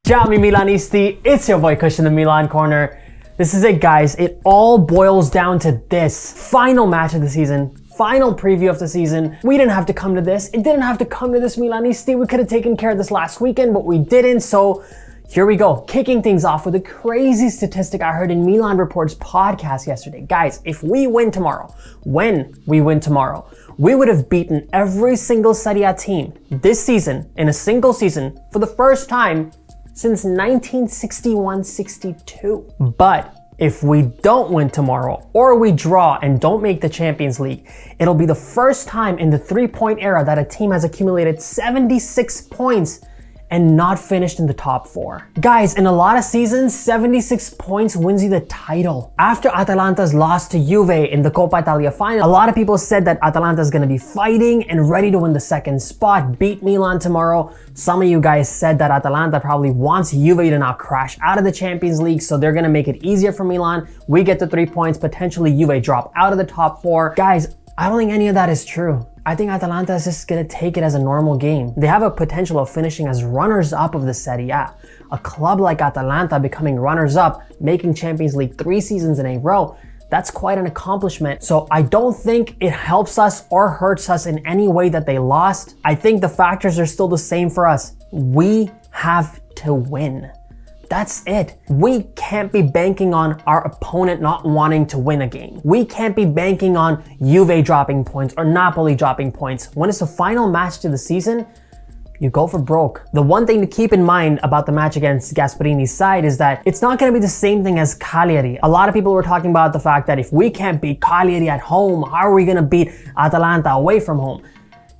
Ciao mi Milanisti, it's your boy Kush in the Milan Corner. This is it guys, it all boils down to this. Final match of the season, final preview of the season. We didn't have to come to this, it didn't have to come to this Milanisti. We could have taken care of this last weekend, but we didn't, so here we go. Kicking things off with a crazy statistic I heard in Milan Report's podcast yesterday. Guys, if we win tomorrow, when we win tomorrow, we would have beaten every single Serie A team this season, in a single season, for the first time since 1961-62. But if we don't win tomorrow, or we draw and don't make the Champions League, it'll be the first time in the three-point era that a team has accumulated 76 points and not finished in the top four. Guys, in a lot of seasons, 76 points wins you the title. After Atalanta's loss to Juve in the Coppa Italia final, a lot of people said that Atalanta is gonna be fighting and ready to win the second spot, beat Milan tomorrow. Some of you guys said that Atalanta probably wants Juve to now crash out of the Champions League, so they're gonna make it easier for Milan. We get the 3 points, potentially Juve drop out of the top four. Guys, I don't think any of that is true. I think Atalanta is just gonna take it as a normal game. They have a potential of finishing as runners-up of the Serie A. A club like Atalanta becoming runners-up, making Champions League 3 seasons in a row, that's quite an accomplishment. So I don't think it helps us or hurts us in any way that they lost. I think the factors are still the same for us. We have to win. That's it. We can't be banking on our opponent not wanting to win a game. We can't be banking on Juve dropping points or Napoli dropping points. When it's the final match to the season, you go for broke. The one thing to keep in mind about the match against Gasperini's side is that it's not going to be the same thing as Cagliari. A lot of people were talking about the fact that if we can't beat Cagliari at home, how are we going to beat Atalanta away from home?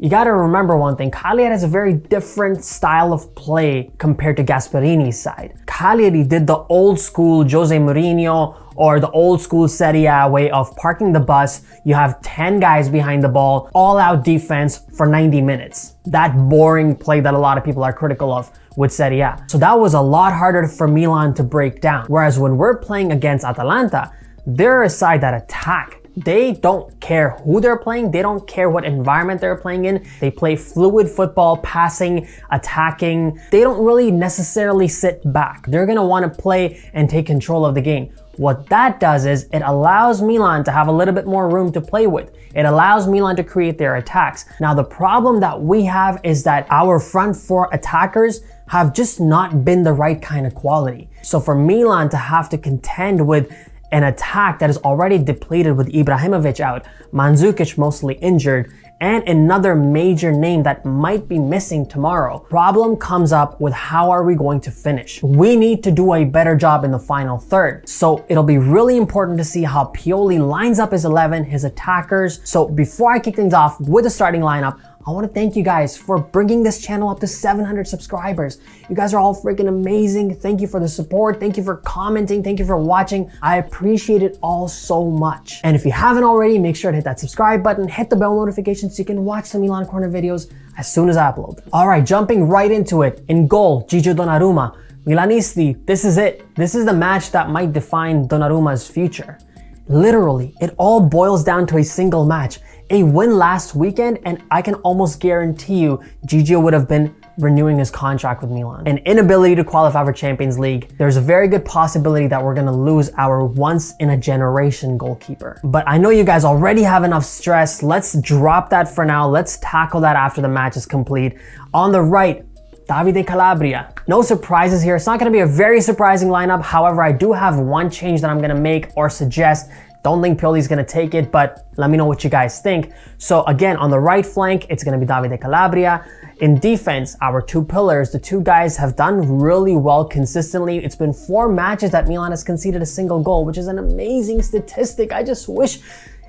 You gotta remember one thing, Cagliari has a very different style of play compared to Gasperini's side. Cagliari did the old school Jose Mourinho or the old school Serie A way of parking the bus. You have 10 guys behind the ball, all out defense for 90 minutes. That boring play that a lot of people are critical of with Serie A. So that was a lot harder for Milan to break down. Whereas when we're playing against Atalanta, they're a side that attack. They don't care who they're playing. They don't care what environment they're playing in. They play fluid football, passing, attacking. They don't really necessarily sit back. They're gonna wanna play and take control of the game. What that does is it allows Milan to have a little bit more room to play with. It allows Milan to create their attacks. Now, the problem that we have is that our front four attackers have just not been the right kind of quality. So for Milan to have to contend with an attack that is already depleted with Ibrahimovic out, Mandzukic mostly injured, and another major name that might be missing tomorrow. Problem comes up with how are we going to finish? We need to do a better job in the final third. So it'll be really important to see how Pioli lines up his 11, his attackers. So before I kick things off with the starting lineup, I want to thank you guys for bringing this channel up to 700 subscribers. You guys are all freaking amazing. Thank you for the support. Thank you for commenting. Thank you for watching. I appreciate it all so much. And if you haven't already, make sure to hit that subscribe button, hit the bell notification so you can watch the Milan Corner videos as soon as I upload. All right, jumping right into it. In goal, Gigio Donnarumma. Milanisti, this is it. This is the match that might define Donnarumma's future. Literally, it all boils down to a single match. A win last weekend, and I can almost guarantee you Gigio would have been renewing his contract with Milan. An inability to qualify for Champions League, there's a very good possibility that we're gonna lose our once-in-a-generation goalkeeper. But I know you guys already have enough stress. Let's drop that for now. Let's tackle that after the match is complete. On the right, Davide Calabria. No surprises here. It's not gonna be a very surprising lineup. However, I do have one change that I'm gonna make or suggest. Don't think Pioli's gonna take it, but let me know what you guys think. So again, on the right flank, it's gonna be Davide Calabria. In defense, our two pillars, the two guys have done really well consistently. It's been 4 matches that Milan has conceded a single goal, which is an amazing statistic. I just wish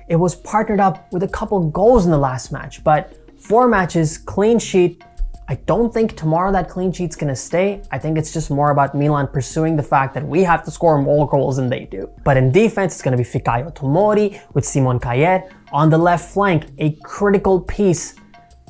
it was partnered up with a couple goals in the last match, but 4 matches, clean sheet. I don't think tomorrow that clean sheet's gonna stay. I think it's just more about Milan pursuing the fact that we have to score more goals than they do. But in defense, it's gonna be Fikayo Tomori with Simon Kayet. On the left flank, a critical piece,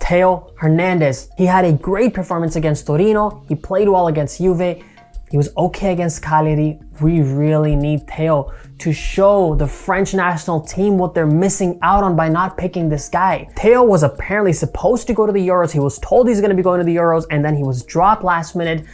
Theo Hernandez. He had a great performance against Torino. He played well against Juve. He was okay against Cagliari. We really need Theo to show the French national team what they're missing out on by not picking this guy. Theo was apparently supposed to go to the Euros. He was told he's going to be going to the Euros, and then he was dropped last minute.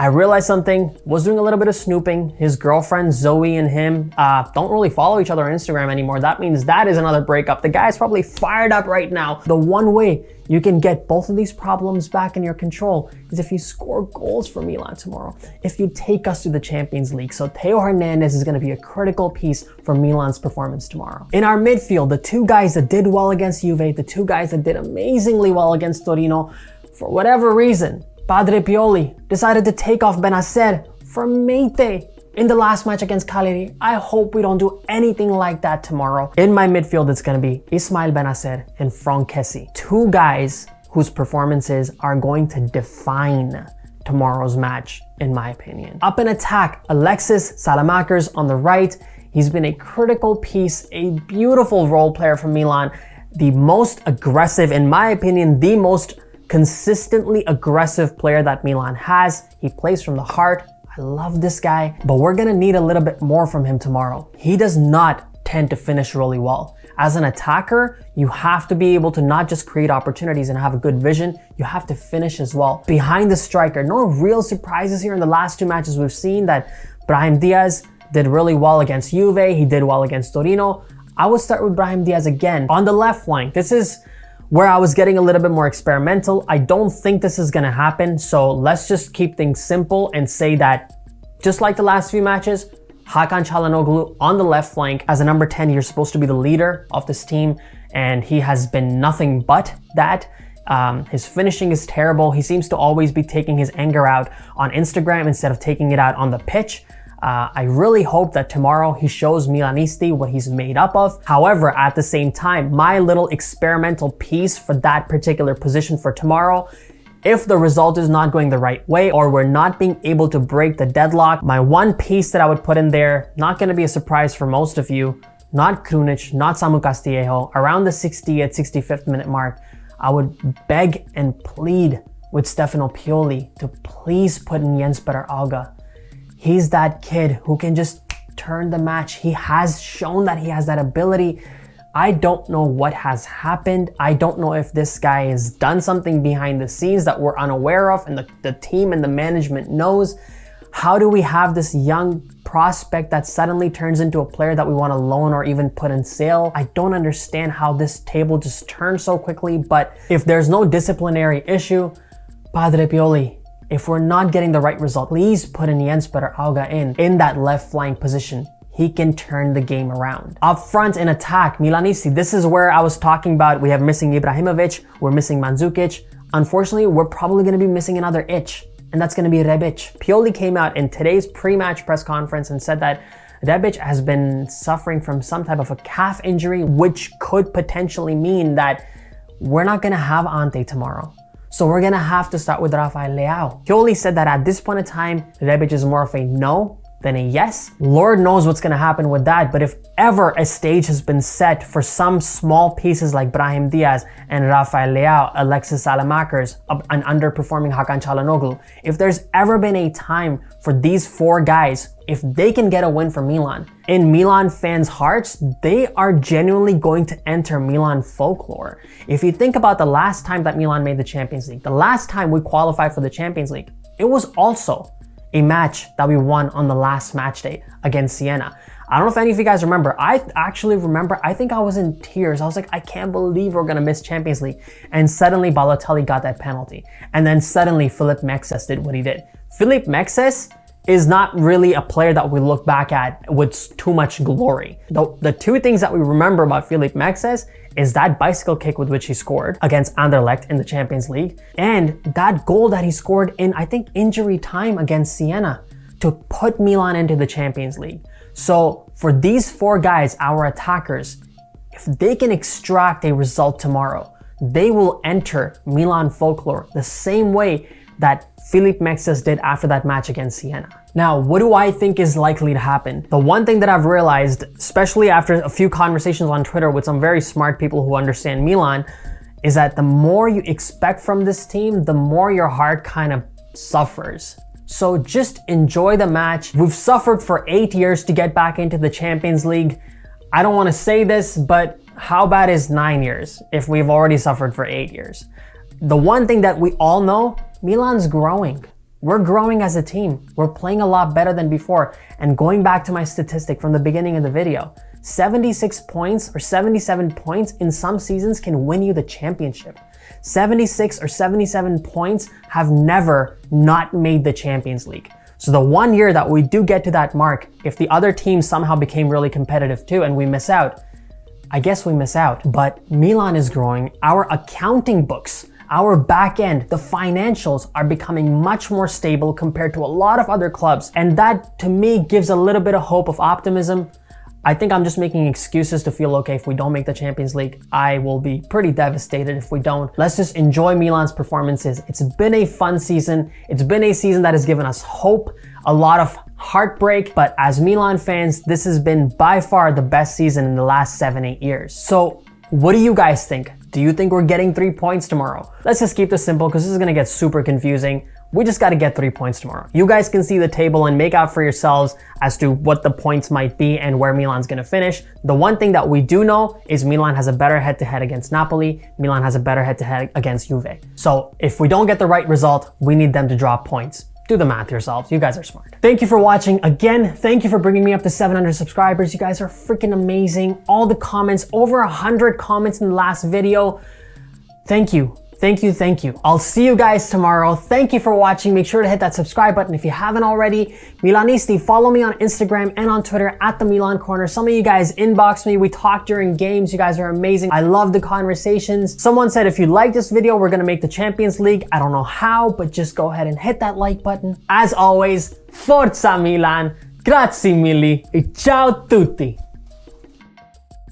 I realized something, was doing a little bit of snooping. His girlfriend Zoe and him don't really follow each other on Instagram anymore. That means that is another breakup. The guy's probably fired up right now. The one way you can get both of these problems back in your control is if you score goals for Milan tomorrow. If you take us to the Champions League. So Theo Hernandez is going to be a critical piece for Milan's performance tomorrow. In our midfield, the two guys that did well against Juve, the two guys that did amazingly well against Torino, for whatever reason, Padre Pioli decided to take off Benacer for Meite in the last match against Cagliari. I hope we don't do anything like that tomorrow. In my midfield, it's going to be Ismail Benacer and Franck Kessie. Two guys whose performances are going to define tomorrow's match, in my opinion. Up in attack, Alexis Salamakers on the right. He's been a critical piece, a beautiful role player for Milan. The most aggressive, in my opinion, the most consistently aggressive player that Milan has. He plays from the heart. I love this guy, but we're gonna need a little bit more from him tomorrow. He does not tend to finish really well. As an attacker, you have to be able to not just create opportunities and have a good vision, you have to finish as well. Behind the striker, no real surprises here in the last two matches. We've seen that Brahim Diaz did really well against Juve, he did well against Torino. I would start with Brahim Diaz again. On the left flank, this is where I was getting a little bit more experimental. I don't think this is gonna happen, so let's just keep things simple and say that, just like the last few matches, Hakan Çalhanoğlu on the left flank. As a number 10, you're supposed to be the leader of this team, and he has been nothing but that. His finishing is terrible. He seems to always be taking his anger out on Instagram instead of taking it out on the pitch. I really hope that tomorrow he shows Milanisti what he's made up of. However, at the same time, my little experimental piece for that particular position for tomorrow, if the result is not going the right way or we're not being able to break the deadlock, my one piece that I would put in there, not going to be a surprise for most of you, not Krunic, not Samu Castillejo, around the 60th, 65th minute mark, I would beg and plead with Stefano Pioli to please put in Jens Petter Auga. He's that kid who can just turn the match. He has shown that he has that ability. I don't know what has happened. I don't know if this guy has done something behind the scenes that we're unaware of and the team and the management knows. How do we have this young prospect that suddenly turns into a player that we want to loan or even put in sale? I don't understand how this table just turned so quickly, but if there's no disciplinary issue, Padre Pioli, if we're not getting the right result, please put in Jens Petter Auga in that left flank position. He can turn the game around. Up front in attack, Milanisti, this is where I was talking about we have missing Ibrahimovic, we're missing Mandzukic. Unfortunately, we're probably going to be missing another itch, and that's going to be Rebic. Pioli came out in today's pre-match press conference and said that Rebic has been suffering from some type of a calf injury, which could potentially mean that we're not going to have Ante tomorrow. So we're gonna have to start with Rafael Leao. Pioli said that at this point in time, Rebic is more of a no than a yes. Lord knows what's gonna happen with that, but if ever a stage has been set for some small pieces like Brahim Diaz and Rafael Leao, Alexis Salamakers, an underperforming Hakan Çalhanoğlu, if there's ever been a time for these four guys, if they can get a win for Milan, in Milan fans' hearts, they are genuinely going to enter Milan folklore. If you think about the last time that Milan made the Champions League, the last time we qualified for the Champions League, it was also a match that we won on the last match day against Siena. I don't know if any of you guys remember. I actually remember, I think I was in tears. I was like, I can't believe we're gonna miss Champions League. And suddenly Balotelli got that penalty. And then suddenly Filip Mexes did what he did. Filip Mexes is not really a player that we look back at with too much glory. The two things that we remember about Filip Mexes is that bicycle kick with which he scored against Anderlecht in the Champions League, and that goal that he scored in, I think, injury time against Siena to put Milan into the Champions League. So for these four guys, our attackers, if they can extract a result tomorrow, they will enter Milan folklore the same way that Filip Mexes did after that match against Siena. Now, what do I think is likely to happen? The one thing that I've realized, especially after a few conversations on Twitter with some very smart people who understand Milan, is that the more you expect from this team, the more your heart kind of suffers. So just enjoy the match. We've suffered for 8 years to get back into the Champions League. I don't want to say this, but how bad is 9 years if we've already suffered for 8 years? The one thing that we all know, Milan's growing. We're growing as a team. We're playing a lot better than before. And going back to my statistic from the beginning of the video, 76 points or 77 points in some seasons can win you the championship. 76 or 77 points have never not made the Champions League. So the one year that we do get to that mark, if the other team somehow became really competitive too and we miss out, I guess we miss out. But Milan is growing. Our accounting books, our back end, the financials are becoming much more stable compared to a lot of other clubs. And that to me gives a little bit of hope of optimism. I think I'm just making excuses to feel okay if we don't make the Champions League. I will be pretty devastated if we don't. Let's just enjoy Milan's performances. It's been a fun season. It's been a season that has given us hope, a lot of heartbreak, but as Milan fans, this has been by far the best season in the last 7-8 years. So what do you guys think? Do you think we're getting 3 points tomorrow? Let's just keep this simple because this is gonna get super confusing. We just got to get 3 points tomorrow. You guys can see the table and make out for yourselves as to what the points might be and where Milan's going to finish. The one thing that we do know is Milan has a better head-to-head against Napoli. Milan has a better head-to-head against Juve. So if we don't get the right result, we need them to drop points. Do the math yourselves. You guys are smart. Thank you for watching. Again, thank you for bringing me up to 700 subscribers. You guys are freaking amazing. All the comments, over 100 comments in the last video. Thank you. Thank you, thank you. I'll see you guys tomorrow. Thank you for watching. Make sure to hit that subscribe button if you haven't already. Milanisti, follow me on Instagram and on Twitter at the Milan Corner. Some of you guys inbox me. We talk during games. You guys are amazing. I love the conversations. Someone said if you like this video, we're gonna make the Champions League. I don't know how, but just go ahead and hit that like button. As always, Forza Milan, grazie mille, e ciao tutti.